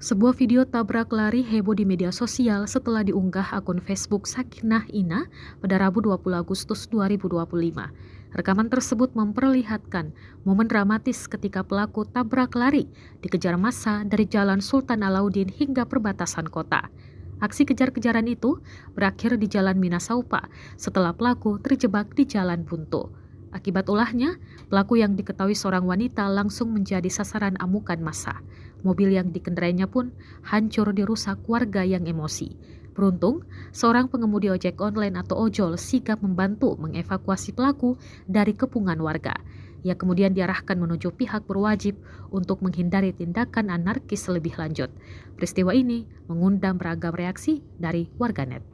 Sebuah video tabrak lari heboh di media sosial setelah diunggah akun Facebook Sakinah Ina pada Rabu 20 Agustus 2025. Rekaman tersebut memperlihatkan momen dramatis ketika pelaku tabrak lari dikejar massa dari Jalan Sultan Alauddin hingga perbatasan kota. Aksi kejar-kejaran itu berakhir di Jalan Minasaupa setelah pelaku terjebak di jalan buntu. Akibat ulahnya, pelaku yang diketahui seorang wanita langsung menjadi sasaran amukan massa. Mobil yang dikendarainya pun hancur dirusak warga yang emosi. Beruntung, seorang pengemudi ojek online atau ojol sigap membantu mengevakuasi pelaku dari kepungan warga. Ia kemudian diarahkan menuju pihak berwajib untuk menghindari tindakan anarkis lebih lanjut. Peristiwa ini mengundang beragam reaksi dari warganet.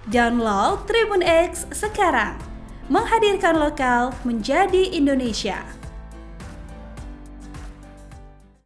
Download Tribun X sekarang, menghadirkan lokal menjadi Indonesia.